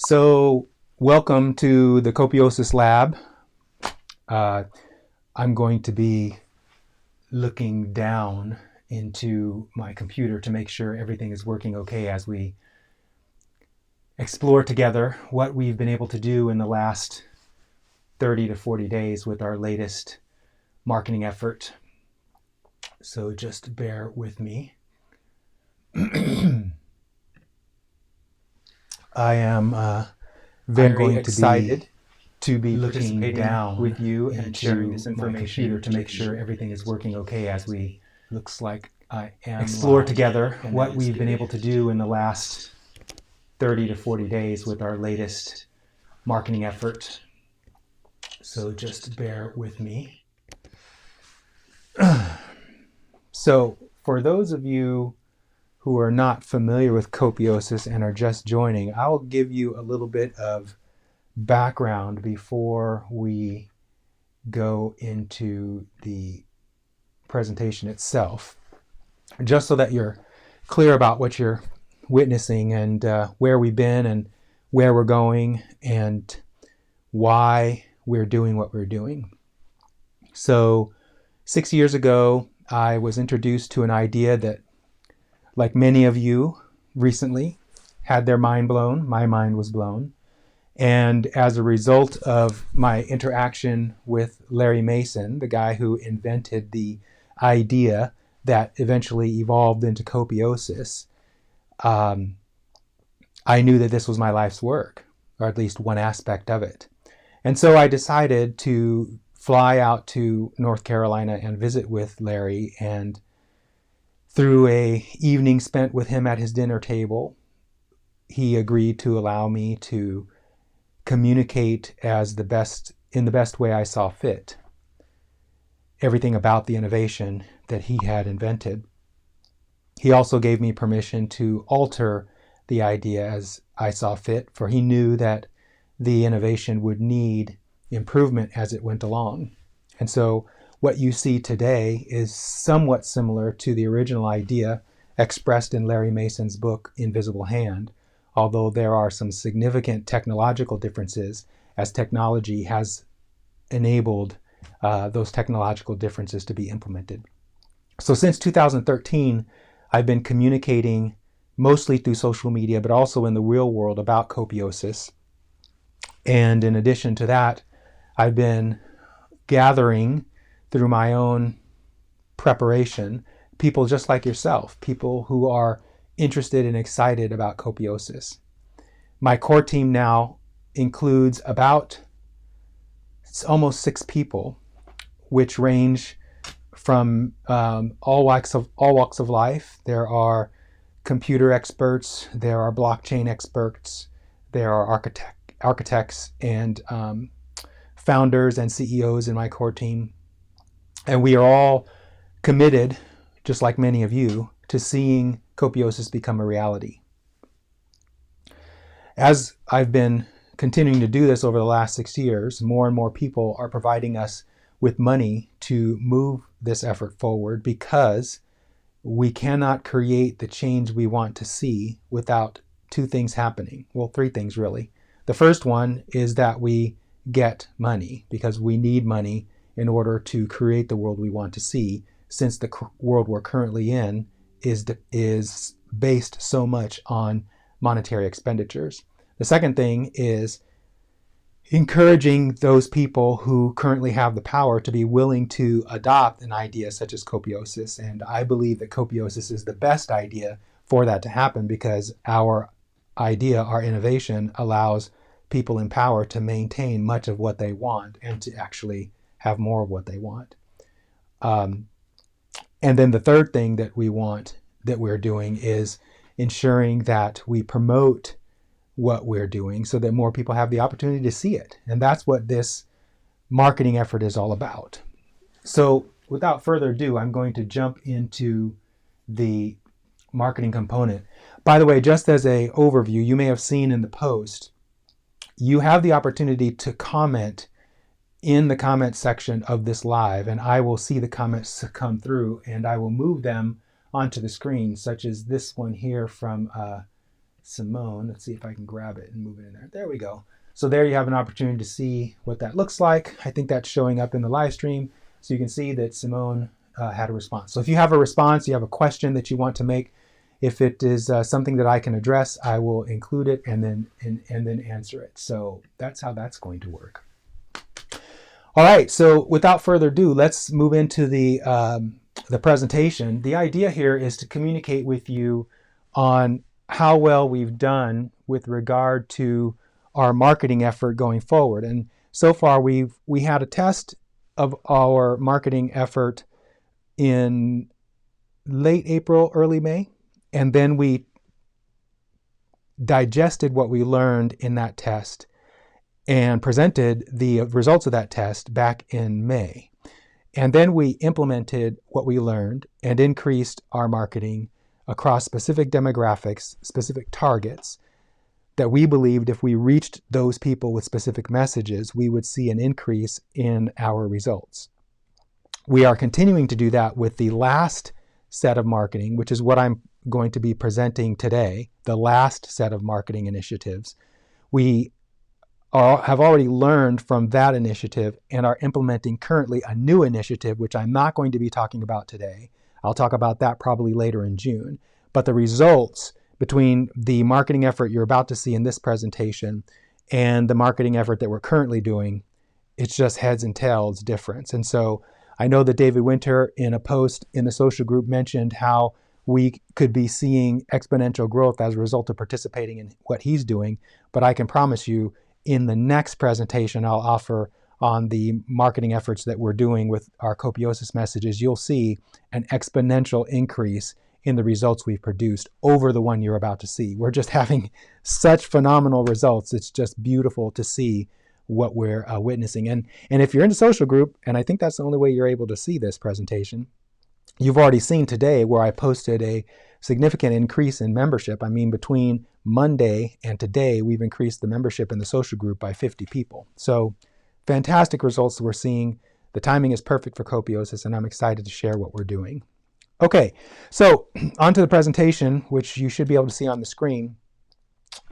So, welcome to the Copiosis lab. I'm going to be looking down into my computer to make sure everything is working okay as we explore together what we've been able to do in the last 30 to 40 days with our latest marketing effort. So just bear with me. I am very excited to be looking down with you and sharing this information to make sure everything is working okay as we explore together what we've been able to do in the last 30 to 40 days with our latest marketing effort. So just bear with me. So for those of you who are not familiar with Copiosis and are just joining, I'll give you a little bit of background before we go into the presentation itself, just so that you're clear about what you're witnessing and where we've been and where we're going and why we're doing what we're doing. So 6 years ago, I was introduced to an idea that, like many of you recently, had their mind blown. My mind was blown. And as a result of my interaction with Larry Mason, the guy who invented the idea that eventually evolved into Copiosis, I knew that this was my life's work, or at least one aspect of it. And so I decided to fly out to North Carolina and visit with Larry, and through an evening spent with him at his dinner table, he agreed to allow me to communicate in the best way I saw fit, everything about the innovation that he had invented. He also gave me permission to alter the idea as I saw fit, for he knew that the innovation would need improvement as it went along. And so what you see today is somewhat similar to the original idea expressed in Larry Mason's book, Invisible Hand, although there are some significant technological differences as technology has enabled those technological differences to be implemented. So since 2013, I've been communicating mostly through social media, but also in the real world about Copiosis. And in addition to that, I've been gathering through my own preparation people just like yourself, people who are interested and excited about Copiosis. My core team now includes almost 6 people, which range from all walks of life. There are computer experts, there are blockchain experts, there are architects and founders and CEOs in my core team. And we are all committed, just like many of you, to seeing Copiosis become a reality. As I've been continuing to do this over the last 6 years, more and more people are providing us with money to move this effort forward, because we cannot create the change we want to see without 2 things happening. Well, 3 things really. The first one is that we get money, because we need money in order to create the world we want to see, since the world we're currently in is based so much on monetary expenditures. The second thing is encouraging those people who currently have the power to be willing to adopt an idea such as Copiosis. And I believe that Copiosis is the best idea for that to happen, because our idea, our innovation, allows people in power to maintain much of what they want and to actually have more of what they want. And then the third thing that we're doing is ensuring that we promote what we're doing so that more people have the opportunity to see it. And that's what this marketing effort is all about. So without further ado, I'm going to jump into the marketing component. By the way, just as an overview, you may have seen in the post, you have the opportunity to comment in the comment section of this live, and I will see the comments come through and I will move them onto the screen, such as this one here from Simone. Let's see if I can grab it and move it in there. There we go. So there you have an opportunity to see what that looks like. I think that's showing up in the live stream. So you can see that Simone had a response. So if you have a response, you have a question that you want to make, if it is something that I can address, I will include it and then answer it. So that's how that's going to work. All right. So without further ado, let's move into the presentation. The idea here is to communicate with you on how well we've done with regard to our marketing effort going forward. And so far we had a test of our marketing effort in late April, early May, and then we digested what we learned in that test and presented the results of that test back in May. And then we implemented what we learned and increased our marketing across specific demographics, specific targets, that we believed if we reached those people with specific messages, we would see an increase in our results. We are continuing to do that with the last set of marketing, which is what I'm going to be presenting today, the last set of marketing initiatives. We have already learned from that initiative and are implementing currently a new initiative, which I'm not going to be talking about today. I'll talk about that probably later in June. But the results between the marketing effort you're about to see in this presentation and the marketing effort that we're currently doing, it's just heads and tails difference. And so I know that David Winter in a post in the social group mentioned how we could be seeing exponential growth as a result of participating in what he's doing. But I can promise you in the next presentation I'll offer on the marketing efforts that we're doing with our Copiosis messages, you'll see an exponential increase in the results we've produced over the one you're about to see. We're just having such phenomenal results. It's just beautiful to see what we're witnessing. And if you're in the social group, and I think that's the only way you're able to see this presentation, you've already seen today where I posted a significant increase in membership. I mean, between Monday and today, we've increased the membership in the social group by 50 people. So fantastic results that we're seeing. The timing is perfect for Copiosis, and I'm excited to share what we're doing. Okay, so on to the presentation, which you should be able to see on the screen.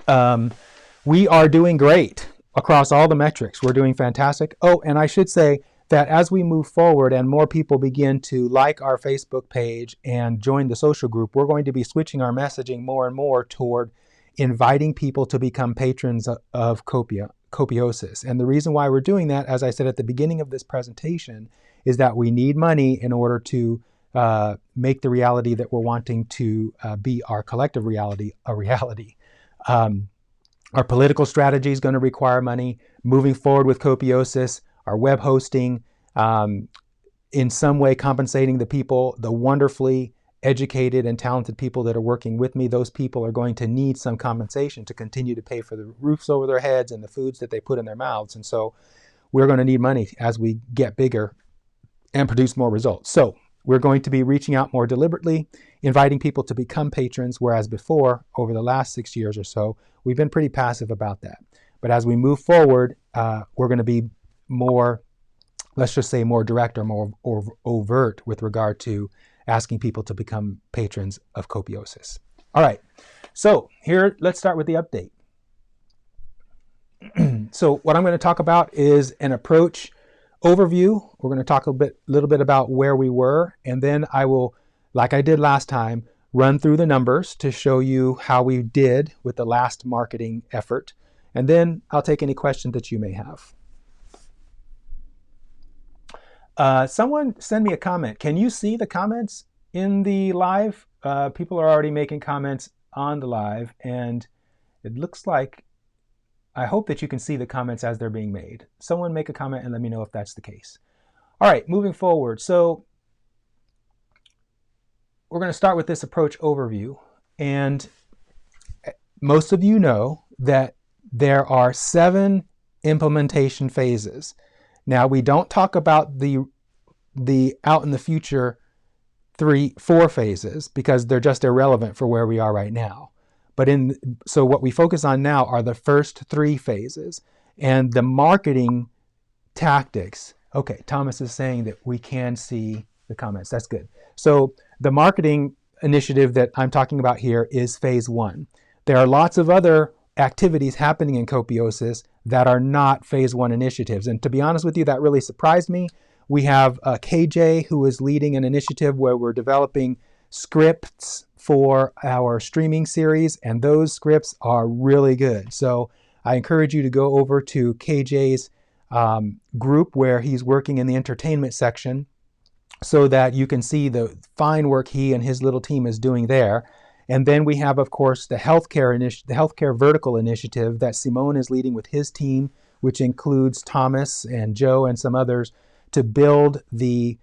We are doing great across all the metrics. We're doing fantastic. Oh, and I should say that as we move forward and more people begin to like our Facebook page and join the social group, we're going to be switching our messaging more and more toward inviting people to become patrons of Copiosis. And the reason why we're doing that, as I said at the beginning of this presentation, is that we need money in order to make the reality that we're wanting to be our collective reality a reality. Our political strategy is going to require money. Moving forward with Copiosis, our web hosting, in some way compensating the people, the wonderfully educated and talented people that are working with me, those people are going to need some compensation to continue to pay for the roofs over their heads and the foods that they put in their mouths. And so we're going to need money as we get bigger and produce more results. So we're going to be reaching out more deliberately, inviting people to become patrons, whereas before, over the last 6 years or so, we've been pretty passive about that. But as we move forward, we're going to be more, let's just say more direct or more overt with regard to asking people to become patrons of Copiosis. All right, so here, let's start with the update. So what I'm going to talk about is an approach overview. We're going to talk a little bit about where we were, and then I will, like I did last time, run through the numbers to show you how we did with the last marketing effort, and then I'll take any questions that you may have. Someone send me a comment. Can you see the comments in the live? People are already making comments on the live, and it looks like, I hope that you can see the comments as they're being made. Someone make a comment and let me know if that's the case. All right, moving forward. So we're going to start with this approach overview. And most of you know that there are 7 implementation phases. Now, we don't talk about the out in the future 4 phases because they're just irrelevant for where we are right now. But so what we focus on now are the first 3 phases and the marketing tactics. Okay, Thomas is saying that we can see the comments. That's good. So the marketing initiative that I'm talking about here is phase 1. There are lots of other activities happening in Copiosis that are not phase 1 initiatives. And to be honest with you, that really surprised me. We have KJ, who is leading an initiative where we're developing scripts for our streaming series, and those scripts are really good. So I encourage you to go over to KJ's group where he's working in the entertainment section so that you can see the fine work he and his little team is doing there. And then we have, of course, the healthcare vertical initiative that Simone is leading with his team, which includes Thomas and Joe and some others, to build the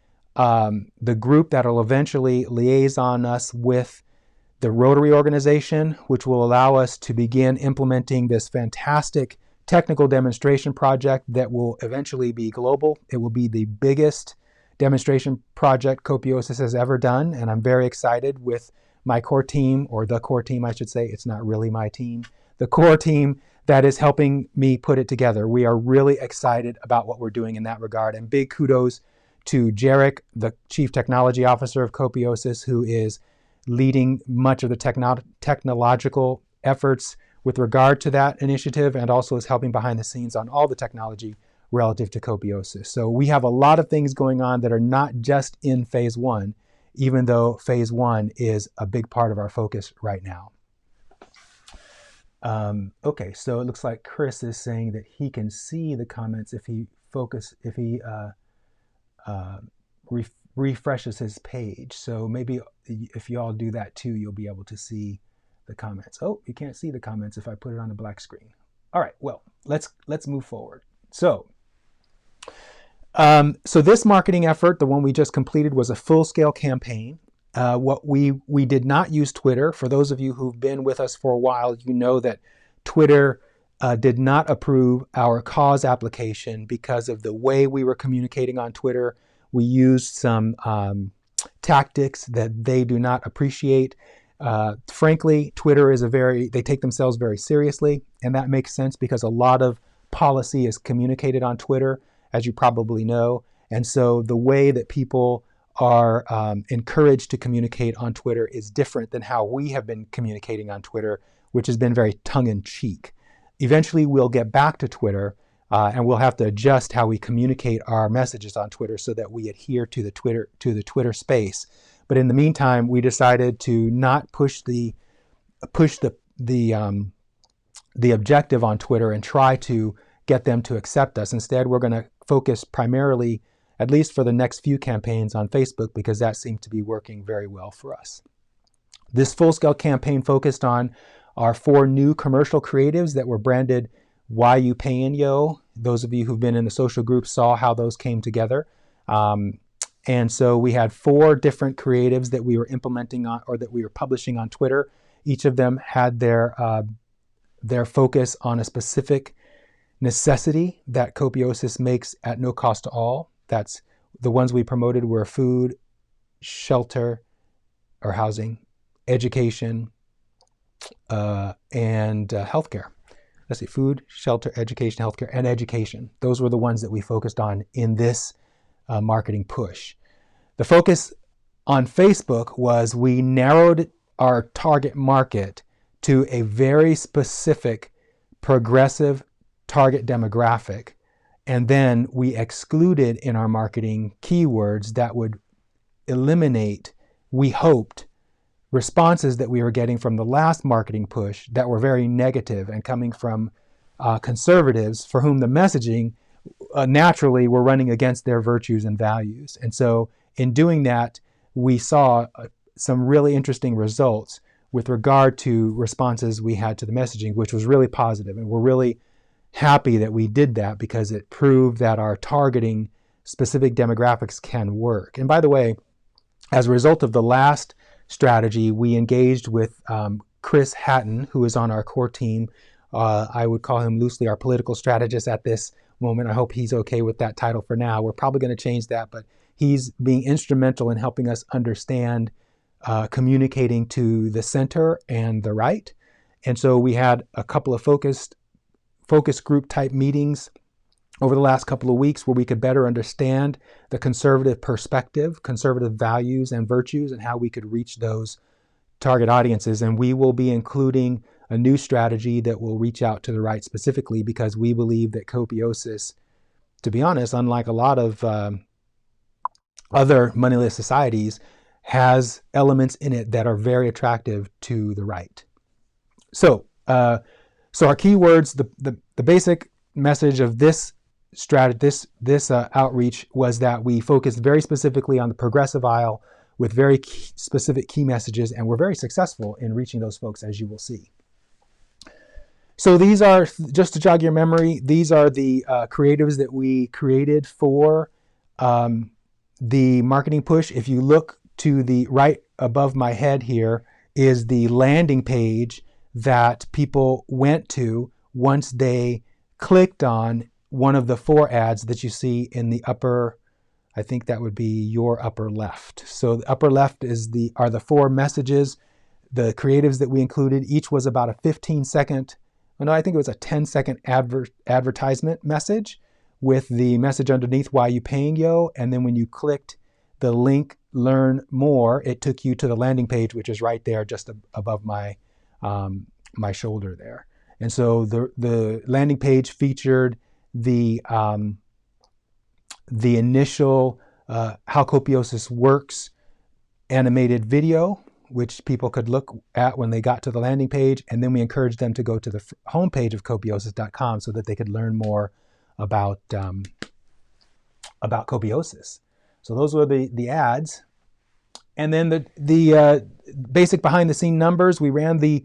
group that will eventually liaison us with the Rotary organization, which will allow us to begin implementing this fantastic technical demonstration project that will eventually be global. It will be the biggest demonstration project Copiosis has ever done, and I'm very excited with my core team, or the core team, I should say. It's not really my team. The core team that is helping me put it together. We are really excited about what we're doing in that regard. And big kudos to Jarek, the Chief Technology Officer of Copiosis, who is leading much of the technological efforts with regard to that initiative, and also is helping behind the scenes on all the technology relative to Copiosis. So we have a lot of things going on that are not just in phase 1, even though phase 1 is a big part of our focus right now. Okay, so it looks like Chris is saying that he can see the comments if he refreshes his page. So maybe if you all do that too, you'll be able to see the comments. Oh, you can't see the comments if I put it on a black screen. All right, well, let's move forward. So this marketing effort, the one we just completed, was a full-scale campaign. What we did not use Twitter. For those of you who've been with us for a while, you know that Twitter did not approve our cause application because of the way we were communicating on Twitter. We used some tactics that they do not appreciate. Frankly, Twitter they take themselves very seriously, and that makes sense because a lot of policy is communicated on Twitter, as you probably know. And so the way that people are encouraged to communicate on Twitter is different than how we have been communicating on Twitter, which has been very tongue-in-cheek. Eventually, we'll get back to Twitter, and we'll have to adjust how we communicate our messages on Twitter so that we adhere to the Twitter space. But in the meantime, we decided to not push the objective on Twitter and try to get them to accept us. Instead, we're going to focus primarily, at least for the next few campaigns, on Facebook, because that seemed to be working very well for us. This full-scale campaign focused on our 4 new commercial creatives that were branded Why You Payin' Yo. Those of you who've been in the social group saw how those came together. And so we had 4 different creatives that we were implementing on, or that we were publishing on Twitter. Each of them had their focus on a specific necessity that Copiosis makes at no cost to all. That's the ones we promoted were food, shelter, or housing, education, and healthcare. Let's see, food, shelter, education, healthcare, and education. Those were the ones that we focused on in this marketing push. The focus on Facebook was we narrowed our target market to a very specific progressive target demographic, and then we excluded in our marketing keywords that would eliminate, we hoped, responses that we were getting from the last marketing push that were very negative and coming from conservatives for whom the messaging naturally were running against their virtues and values. And so in doing that, we saw some really interesting results with regard to responses we had to the messaging, which was really positive. And we're really happy that we did that because it proved that our targeting specific demographics can work. And by the way, as a result of the last strategy, we engaged with Chris Hatton, who is on our core team. I would call him loosely our political strategist at this moment. I hope he's okay with that title for now. We're probably going to change that, but he's being instrumental in helping us understand communicating to the center and the right. And so we had a couple of focus group type meetings over the last couple of weeks where we could better understand the conservative perspective, conservative values and virtues, and how we could reach those target audiences. And we will be including a new strategy that will reach out to the right specifically, because we believe that Copiosis, to be honest, unlike a lot of other moneyless societies, has elements in it that are very attractive to the right. So our keywords, the basic message of this outreach was that we focused very specifically on the progressive aisle with very specific key messages, and we're very successful in reaching those folks, as you will see. So these are, just to jog your memory, these are the creatives that we created for the marketing push. If you look to the right above my head here is the landing page that people went to once they clicked on one of the 4 ads that you see in the upper, I think that would be your upper left. So the upper left are the 4 messages, the creatives that we included. Each was about a 15-second, I think it was a 10-second advertisement message with the message underneath, "Why you paying, yo?" And then when you clicked the link, "Learn more," it took you to the landing page, which is right there just above my my shoulder there. And so the landing page featured the initial how Copiosis works animated video, which people could look at when they got to the landing page. And then we encouraged them to go to the homepage of copiosis.com so that they could learn more about Copiosis. So those were the ads. And then the basic behind the scene numbers, we ran the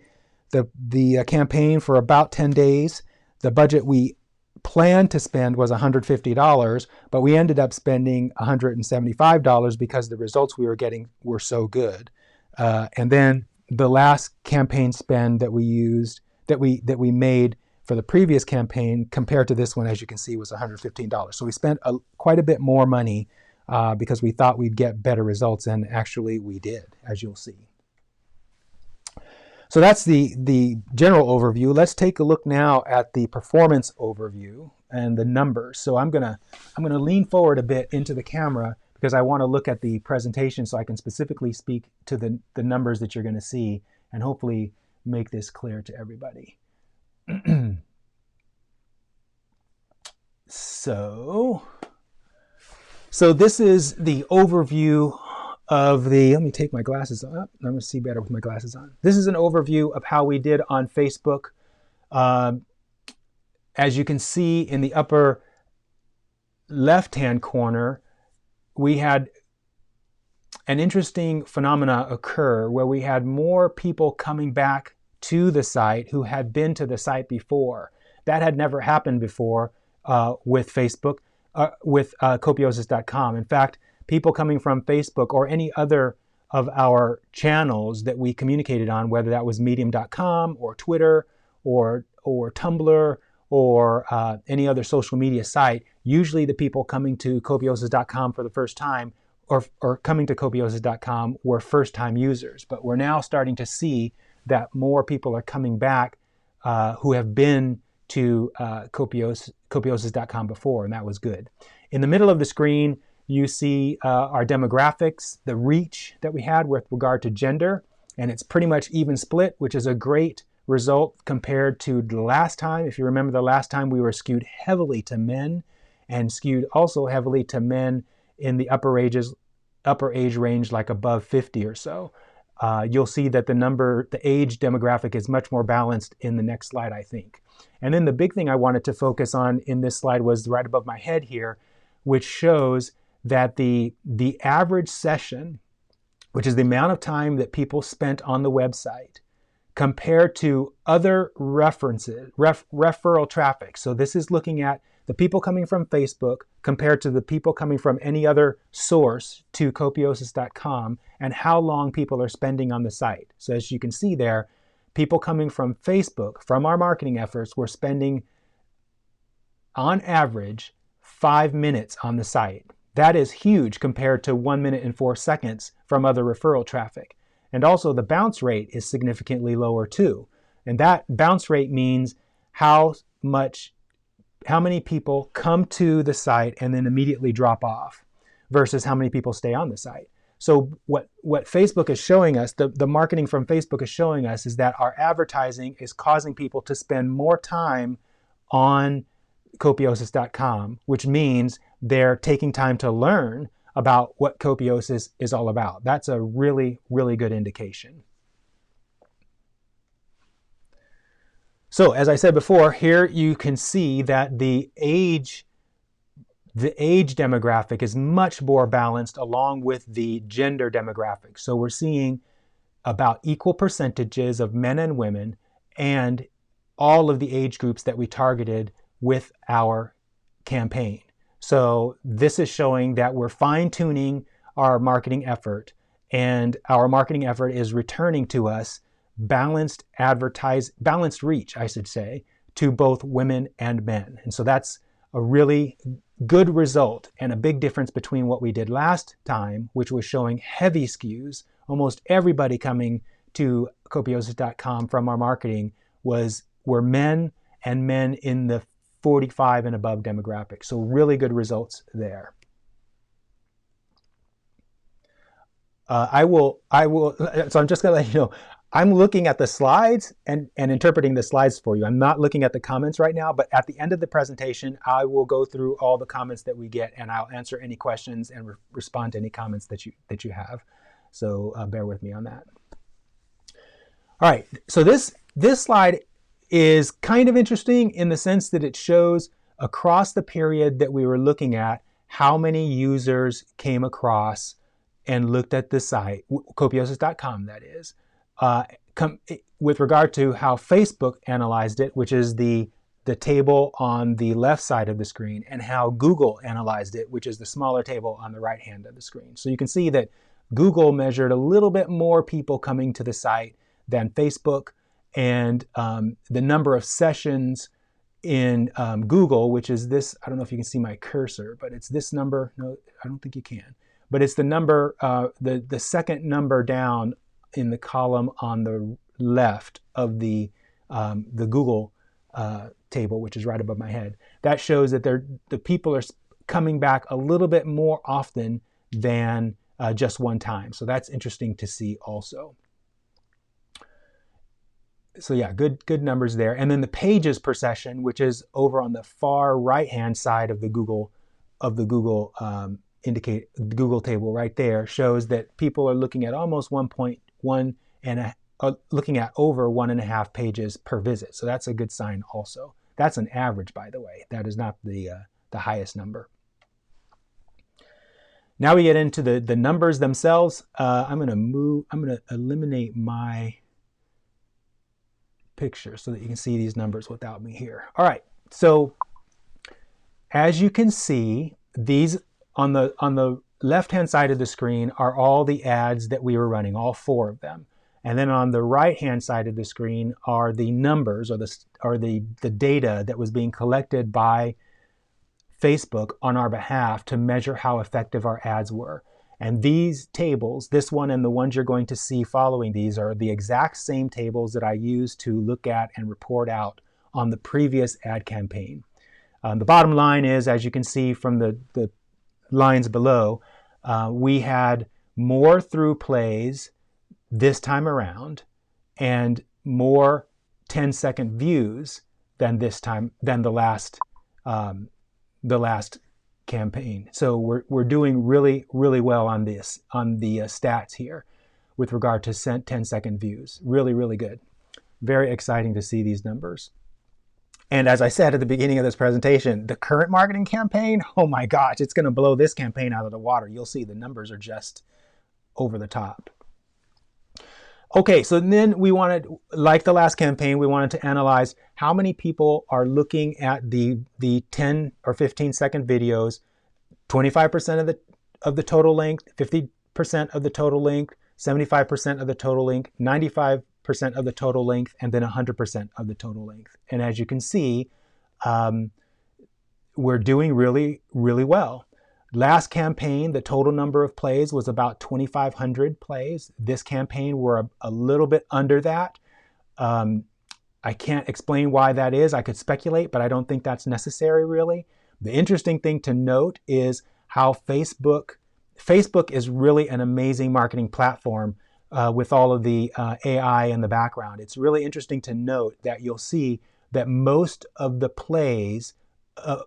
campaign for about 10 days. The budget we planned to spend was $150, but we ended up spending $175 because the results we were getting were so good. And then the last campaign spend that we used, that we made for the previous campaign compared to this one, as you can see, was $115. So we spent quite a bit more money because we thought we'd get better results, and actually we did, as you'll see. So that's the general overview. Let's take a look now at the performance overview and the numbers. So I'm gonna lean forward a bit into the camera because I want to look at the presentation so I can specifically speak to the numbers that you're going to see and hopefully make this clear to everybody. So this is the overview of let me take my glasses off. I'm going to see better with my glasses on. This is an overview of how we did on Facebook. As you can see in the upper left-hand corner, we had an interesting phenomena occur where we had more people coming back to the site who had been to the site before. That had never happened before with Facebook, with Copiosis.com. In fact, people coming from Facebook or any other of our channels that we communicated on, whether that was Medium.com or Twitter or Tumblr or any other social media site, usually the people coming to Copiosis.com for the first time or coming to Copiosis.com were first-time users. But we're now starting to see that more people are coming back who have been to Copiosis.com before, and that was good. In the middle of the screen, you see our demographics, the reach that we had with regard to gender, and it's pretty much even split, which is a great result compared to the last time. If you remember, the last time we were skewed heavily to men and skewed also heavily to men in the upper age range, like above 50 or so. You'll see that the age demographic is much more balanced in the next slide, I think. And then the big thing I wanted to focus on in this slide was right above my head here, which shows that the average session, which is the amount of time that people spent on the website, compared to other referral traffic. So this is looking at the people coming from Facebook compared to the people coming from any other source to Copiosis.com and how long people are spending on the site. So as you can see there, people coming from Facebook, from our marketing efforts, were spending on average 5 minutes on the site. That is huge compared to 1 minute and 4 seconds from other referral traffic. And also the bounce rate is significantly lower too. And that bounce rate means how many people come to the site and then immediately drop off versus how many people stay on the site. So what Facebook is showing us, the marketing from Facebook is showing us, is that our advertising is causing people to spend more time on Copiosis.com, which means they're taking time to learn about what Copiosis is all about. That's a really, really good indication. So as I said before, here you can see that the age demographic is much more balanced along with the gender demographic. So we're seeing about equal percentages of men and women and all of the age groups that we targeted with our campaign. So this is showing that we're fine-tuning our marketing effort, and our marketing effort is returning to us balanced reach, I should say, to both women and men. And so that's a really good result and a big difference between what we did last time, which was showing heavy skews. Almost everybody coming to Copiosis.com from our marketing were men, and men in the 45 and above demographic. So really good results there. So I'm just going to let you know, I'm looking at the slides and interpreting the slides for you. I'm not looking at the comments right now, but at the end of the presentation, I will go through all the comments that we get, and I'll answer any questions and respond to any comments that you have. So bear with me on that. All right, so this slide is kind of interesting in the sense that it shows across the period that we were looking at how many users came across and looked at the site, Copiosis.com that is, with regard to how Facebook analyzed it, which is the table on the left side of the screen, and how Google analyzed it, which is the smaller table on the right hand of the screen. So you can see that Google measured a little bit more people coming to the site than Facebook, and the number of sessions in Google, which is this, I don't know if you can see my cursor, but it's this number. No, I don't think you can. But it's the number, the second number down in the column on the left of the Google table, which is right above my head. That shows that the people are coming back a little bit more often than just one time. So that's interesting to see also. So yeah, good numbers there. And then the pages per session, which is over on the far right-hand side of the Google Google table right there, shows that people are looking at almost 1.1 and looking at over 1.5 pages per visit. So that's a good sign also. That's an average, by the way. That is not the highest number. Now we get into the numbers themselves. I'm going to eliminate my picture so that you can see these numbers without me here. All right, so as you can see, these on the left-hand side of the screen are all the ads that we were running, all 4 of them. And then on the right-hand side of the screen are the numbers or the data that was being collected by Facebook on our behalf to measure how effective our ads were. And these tables, this one and the ones you're going to see following these, are the exact same tables that I used to look at and report out on the previous ad campaign. The bottom line is, as you can see from the lines below, we had more through plays this time around and more 10-second views than the last campaign. So we're doing really, really well on the stats here with regard to 10-second views. Really, really good. Very exciting to see these numbers. And as I said at the beginning of this presentation, the current marketing campaign, oh my gosh, it's going to blow this campaign out of the water. You'll see the numbers are just over the top. Okay, so then we wanted, like the last campaign, we wanted to analyze how many people are looking at the 10 or 15-second videos, 25% of the total length, 50% of the total length, 75% of the total length, 95% of the total length, and then 100% of the total length. And as you can see, we're doing really, really well. Last campaign, the total number of plays was about 2,500 plays. This campaign, we're a little bit under that. I can't explain why that is. I could speculate, but I don't think that's necessary really. The interesting thing to note is how Facebook Facebook is really an amazing marketing platform with all of the AI in the background. It's really interesting to note that you'll see that most of the plays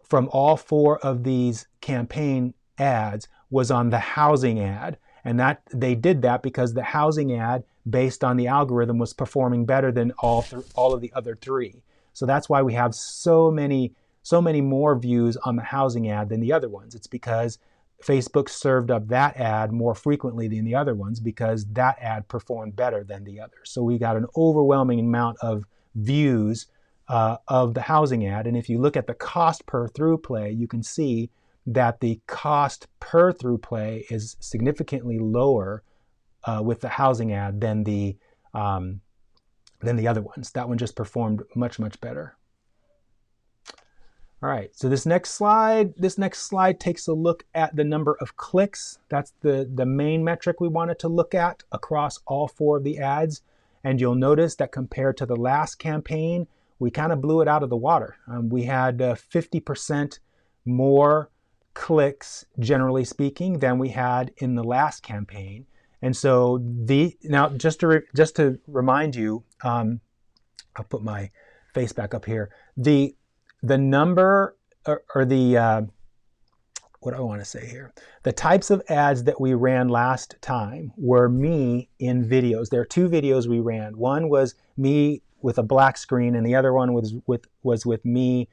from all 4 of these campaign ads was on the housing ad. And that they did that because the housing ad, based on the algorithm, was performing better than all of the other 3. So that's why we have so many more views on the housing ad than the other ones. It's because Facebook served up that ad more frequently than the other ones because that ad performed better than the others. So we got an overwhelming amount of views of the housing ad. And if you look at the cost per through play, you can see that the cost per through play is significantly lower with the housing ad than the other ones. That one just performed much, much better. All right, so this next slide takes a look at the number of clicks. That's the main metric we wanted to look at across all 4 of the ads. And you'll notice that compared to the last campaign, we kind of blew it out of the water. We had 50% more clicks, generally speaking, than we had in the last campaign. And so now just to remind you, I'll put my face back up here. The number or the what do I want to say here? The types of ads that we ran last time were me in videos. There are 2 videos we ran. One was me with a black screen, and the other one was with me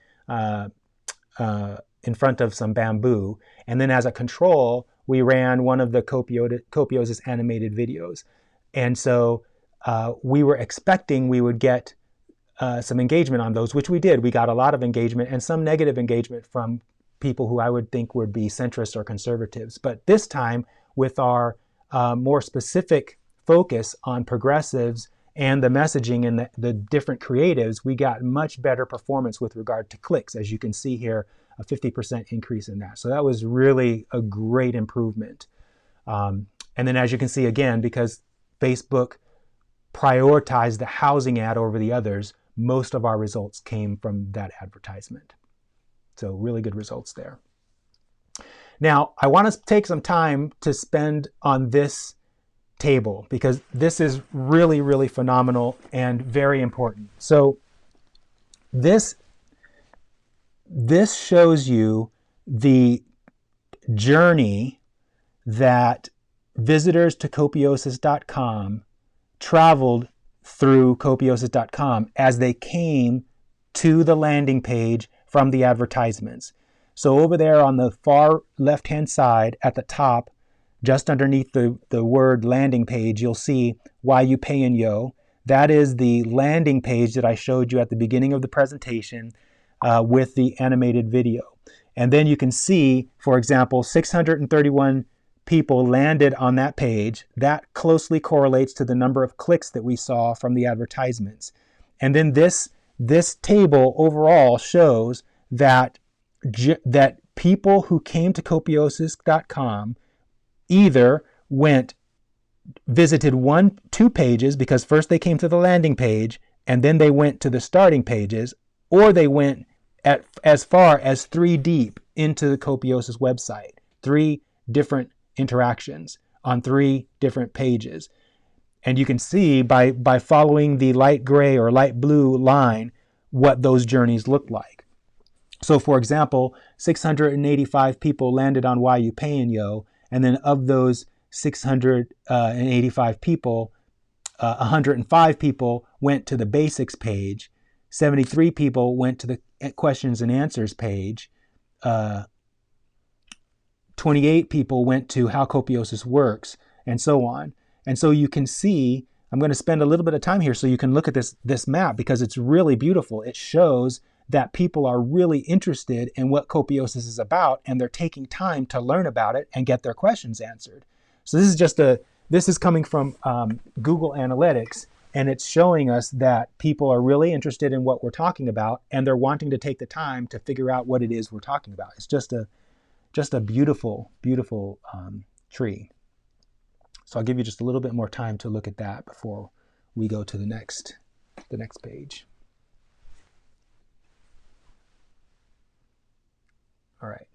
in front of some bamboo. And then as a control, we ran one of the Copiosis animated videos. And so we were expecting we would get some engagement on those, which we did. We got a lot of engagement and some negative engagement from people who I would think would be centrists or conservatives. But this time, with our more specific focus on progressives and the messaging and the different creatives, we got much better performance with regard to clicks. As you can see here, a 50% increase in that. So that was really a great improvement. And then as you can see again, because Facebook prioritized the housing ad over the others, most of our results came from that advertisement. So really good results there. Now, I want to take some time to spend on this table because this is really, really phenomenal and very important. So this shows you the journey that visitors to copiosis.com traveled through copiosis.com as they came to the landing page from the advertisements. So over there on the far left-hand side at the top, just underneath the word landing page, you'll see Why You Payin' Yo. That is the landing page that I showed you at the beginning of the presentation with the animated video. And then you can see, for example, 631 people landed on that page. That closely correlates to the number of clicks that we saw from the advertisements. And then this table overall shows that people who came to copiosis.com either visited 2 pages, because first they came to the landing page and then they went to the starting pages, or they went as far as 3 deep into the Copiosis website. 3 different interactions on 3 different pages. And you can see by following the light gray or light blue line what those journeys look like. So for example, 685 people landed on Why You Payin' Yo, and then of those 685 people, 105 people went to the basics page, 73 people went to the questions and answers page, 28 people went to How Copiosis Works, and so on. And so you can see, I'm going to spend a little bit of time here so you can look at this map because it's really beautiful. It shows that people are really interested in what Copiosis is about, and they're taking time to learn about it and get their questions answered. So this is coming from Google Analytics, and it's showing us that people are really interested in what we're talking about, and they're wanting to take the time to figure out what it is we're talking about. It's just a beautiful, beautiful tree. So I'll give you just a little bit more time to look at that before we go to the next page. All right.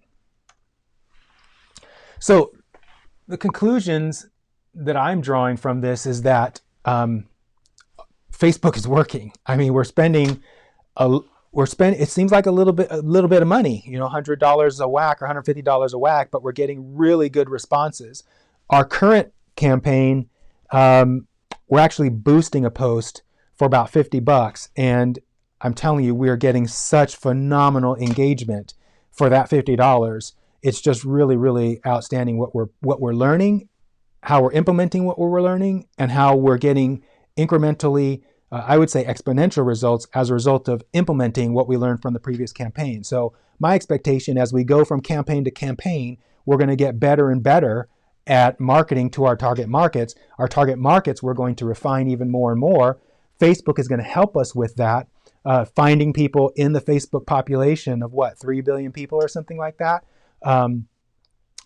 So the conclusions that I'm drawing from this is that Facebook is working. I mean, it seems like a little bit of money, $100 a whack or $150 a whack, but we're getting really good responses. Our current campaign, we're actually boosting a post for about $50, and I'm telling you, we are getting such phenomenal engagement for that $50. It's just really, really outstanding what we're learning, how we're implementing what we're learning, and how we're getting incrementally, I would say exponential results as a result of implementing what we learned from the previous campaign. So my expectation as we go from campaign to campaign, we're going to get better and better at marketing to our target markets. Our target markets, we're going to refine even more and more. Facebook is going to help us with that, finding people in the Facebook population of 3 billion people or something like that.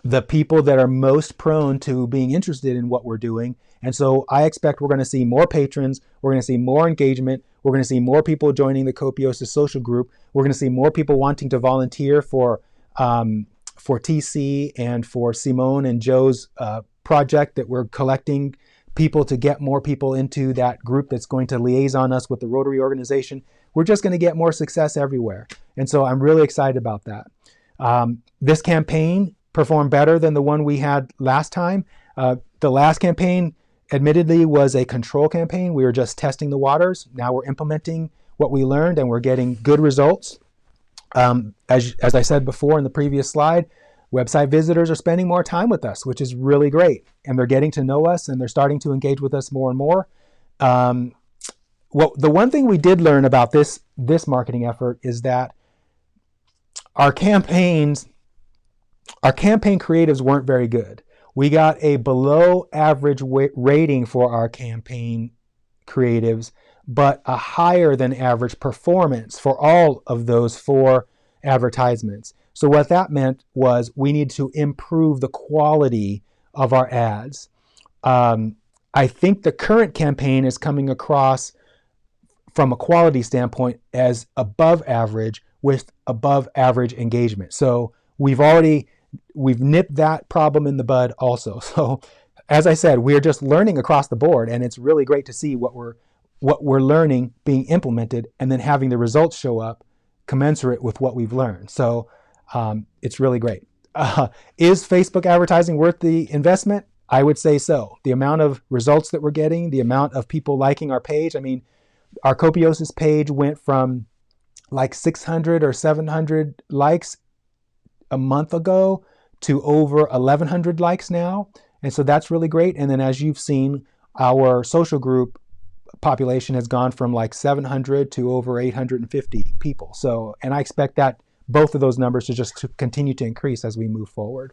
The people that are most prone to being interested in what we're doing. And so I expect we're going to see more patrons. We're going to see more engagement. We're going to see more people joining the Copiosis social group. We're going to see more people wanting to volunteer for TC and for Simone and Joe's project that we're collecting people to get more people into that group that's going to liaison us with the Rotary organization. We're just going to get more success everywhere. And so I'm really excited about that. This campaign performed better than the one we had last time. The last campaign, admittedly, was a control campaign. We were just testing the waters. Now we're implementing what we learned, and we're getting good results. As I said before in the previous slide, website visitors are spending more time with us, which is really great. And they're getting to know us, and they're starting to engage with us more and more. The one thing we did learn about this marketing effort is that our campaign creatives weren't very good. We got a below average rating for our campaign creatives, but a higher than average performance for all of those 4 advertisements. So what that meant was we need to improve the quality of our ads. I think the current campaign is coming across from a quality standpoint as above average with above average engagement. So we've nipped that problem in the bud also. So as I said, we're just learning across the board, and it's really great to see what we're learning being implemented and then having the results show up commensurate with what we've learned. So it's really great. Is Facebook advertising worth the investment? I would say so. The amount of results that we're getting, the amount of people liking our page. I mean, our Copiosis page went from like 600 or 700 likes a month ago to over 1,100 likes now. And so that's really great. And then as you've seen, our social group population has gone from like 700 to over 850 people. So, and I expect that both of those numbers to continue to increase as we move forward.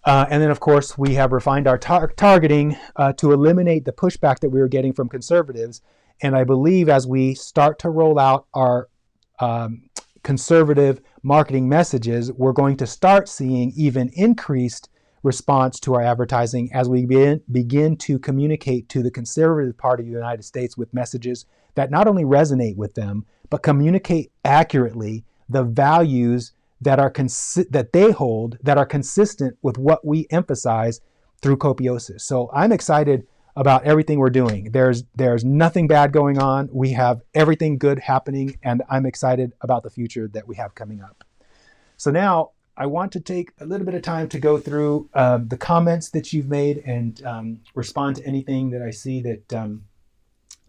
And then, of course, we have refined our targeting to eliminate the pushback that we were getting from conservatives. And I believe as we start to roll out our conservative marketing messages, we're going to start seeing even increased response to our advertising as we begin to communicate to the conservative part of the United States with messages that not only resonate with them, but communicate accurately the values that they hold that are consistent with what we emphasize through Copiosis. So I'm excited about everything we're doing. There's nothing bad going on. We have everything good happening, and I'm excited about the future that we have coming up. So now I want to take a little bit of time to go through the comments that you've made and respond to anything that I see that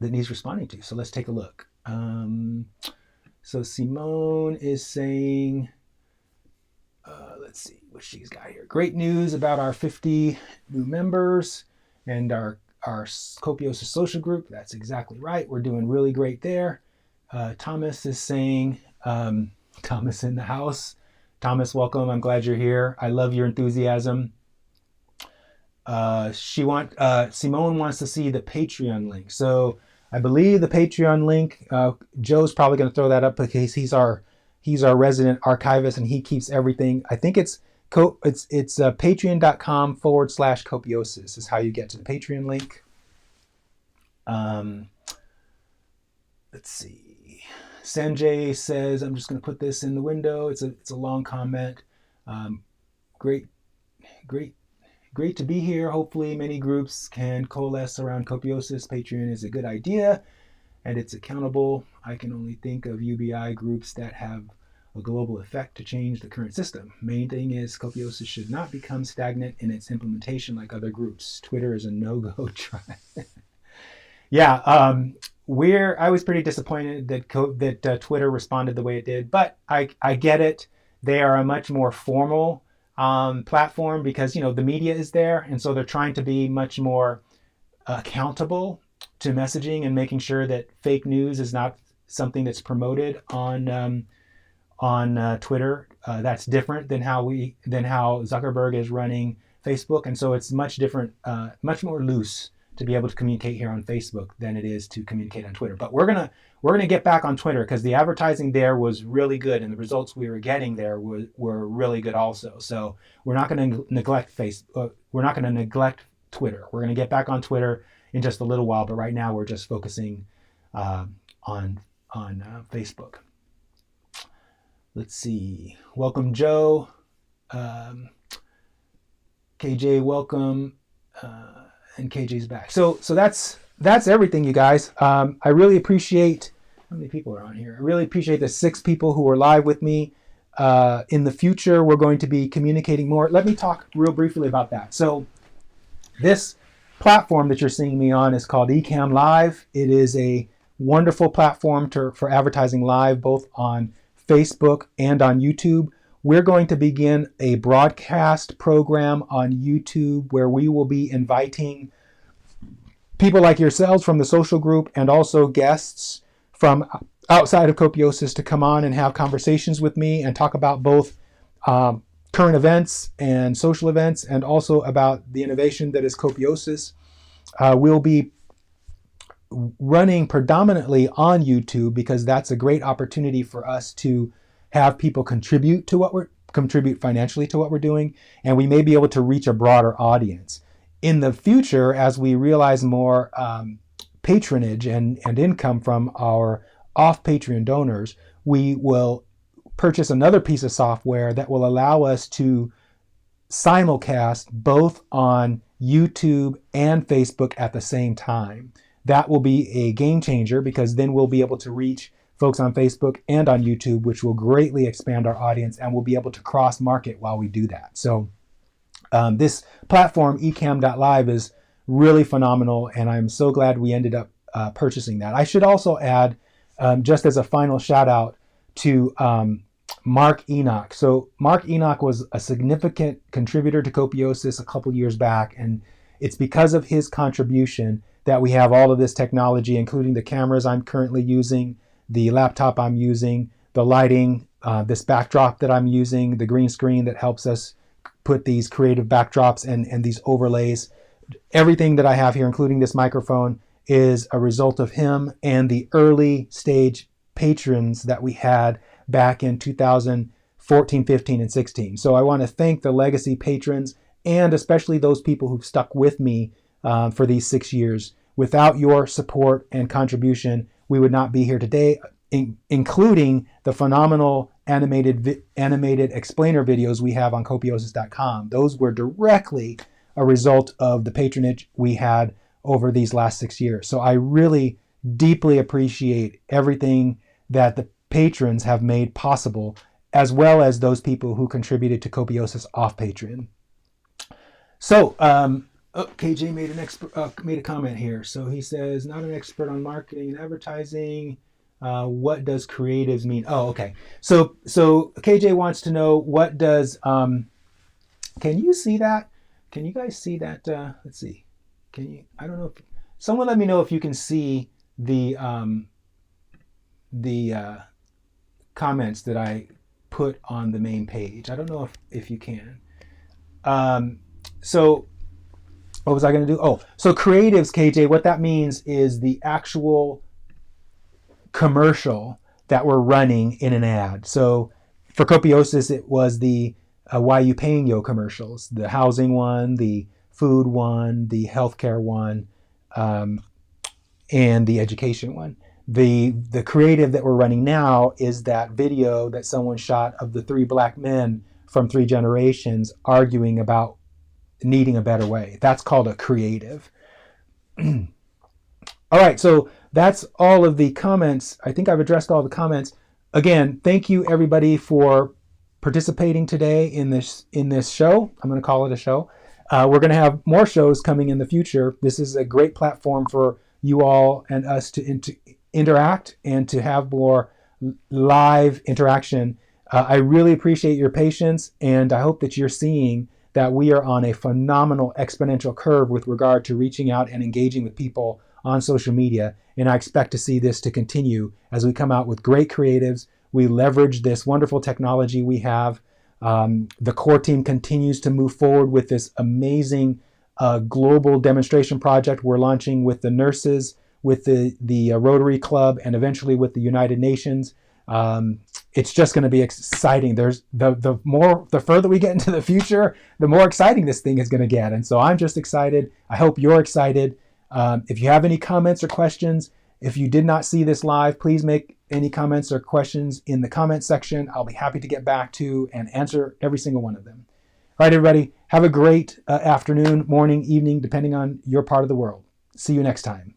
needs responding to. So let's take a look. So Simone is saying, let's see what she's got here. Great news about our 50 new members and our Copiosis social group. That's exactly right. We're doing really great there. Thomas is saying, Thomas in the house. Thomas, welcome. I'm glad you're here. I love your enthusiasm. Simone wants to see the Patreon link. So I believe the Patreon link, Joe's probably going to throw that up because he's our resident archivist and he keeps everything. I think it's patreon.com/Copiosis is how you get to the Patreon link. Let's see. Sanjay says, I'm just going to put this in the window. It's a long comment. Great great to be here. Hopefully many groups can coalesce around Copiosis. Patreon is a good idea and it's accountable. I can only think of UBI groups that have a global effect to change the current system. Main thing is Copiosis should not become stagnant in its implementation like other groups. Twitter is a no-go try. Yeah, I was pretty disappointed that Twitter responded the way it did, but I get it. They are a much more formal platform because the media is there, and so they're trying to be much more accountable to messaging and making sure that fake news is not something that's promoted on Twitter. That's different than how Zuckerberg is running Facebook, and so it's much different, much more loose to be able to communicate here on Facebook than it is to communicate on Twitter. But we're gonna get back on Twitter because the advertising there was really good and the results we were getting there were really good also. So we're not going to neglect we're not going to neglect Twitter. We're going to get back on Twitter in just a little while, but right now we're just focusing on Facebook. Let's see. Welcome, Joe. KJ, welcome. And KJ's back. So that's everything, you guys. I really appreciate how many people are on here. I really appreciate the 6 people who are live with me. In the future, we're going to be communicating more. Let me talk real briefly about that. So this platform that you're seeing me on is called Ecamm Live. It is a wonderful platform for advertising live, both on Facebook and on YouTube. We're going to begin a broadcast program on YouTube where we will be inviting people like yourselves from the social group and also guests from outside of Copiosis to come on and have conversations with me and talk about both current events and social events and also about the innovation that is Copiosis. We'll be running predominantly on YouTube because that's a great opportunity for us to have people contribute financially to what we're doing, and we may be able to reach a broader audience. In the future, as we realize more patronage and income from our off-Patreon donors, we will purchase another piece of software that will allow us to simulcast both on YouTube and Facebook at the same time. That will be a game changer because then we'll be able to reach folks on Facebook and on YouTube, which will greatly expand our audience, and we'll be able to cross-market while we do that. So this platform, ecamm.live, is really phenomenal, and I'm so glad we ended up purchasing that. I should also add, just as a final shout-out to Mark Enoch. So Mark Enoch was a significant contributor to Copiosis a couple years back, and it's because of his contribution that we have all of this technology, including the cameras I'm currently using, the laptop I'm using, the lighting, this backdrop that I'm using, the green screen that helps us put these creative backdrops and these overlays. Everything that I have here, including this microphone, is a result of him and the early stage patrons that we had back in 2014, 15, and 16. So I want to thank the legacy patrons and especially those people who've stuck with me for these 6 years. Without your support and contribution, we would not be here today, including the phenomenal animated explainer videos we have on copiosis.com. Those were directly a result of the patronage we had over these last 6 years. So I really deeply appreciate everything that the patrons have made possible, as well as those people who contributed to Copiosis off Patreon. So, KJ made a comment here. So he says, not an expert on marketing and advertising. What does creatives mean? Oh, okay. So KJ wants to know, what does, can you see that? Can you guys see that? Let's see. Can you, I don't know if, someone let me know if you can see the comments that I put on the main page. I don't know if you can. So what was I going to do? Oh, so creatives, KJ, what that means is the actual commercial that we're running in an ad. So for Copiosis, it was the Why You Paying Yo commercials, the housing one, the food one, the healthcare one, and the education one. The creative that we're running now is that video that someone shot of the 3 black men from 3 generations arguing about needing a better way. That's called a creative. All right, so that's all of the comments. I think I've addressed all the comments. Again, thank you everybody for participating today in this show. I'm going to call it a show. We're going to have more shows coming in the future. This is a great platform for you all and us to interact and to have more live interaction. I really appreciate your patience, and I hope that you're seeing that we are on a phenomenal exponential curve with regard to reaching out and engaging with people on social media. And I expect to see this to continue as we come out with great creatives. We leverage this wonderful technology we have. The core team continues to move forward with this amazing global demonstration project we're launching with the nurses, with the Rotary Club, and eventually with the United Nations. It's just going to be exciting. There's the further we get into the future, the more exciting this thing is going to get. And so I'm just excited. I hope you're excited. If you have any comments or questions, if you did not see this live, please make any comments or questions in the comment section. I'll be happy to get back to and answer every single one of them. All right, everybody, have a great afternoon, morning, evening, depending on your part of the world. See you next time.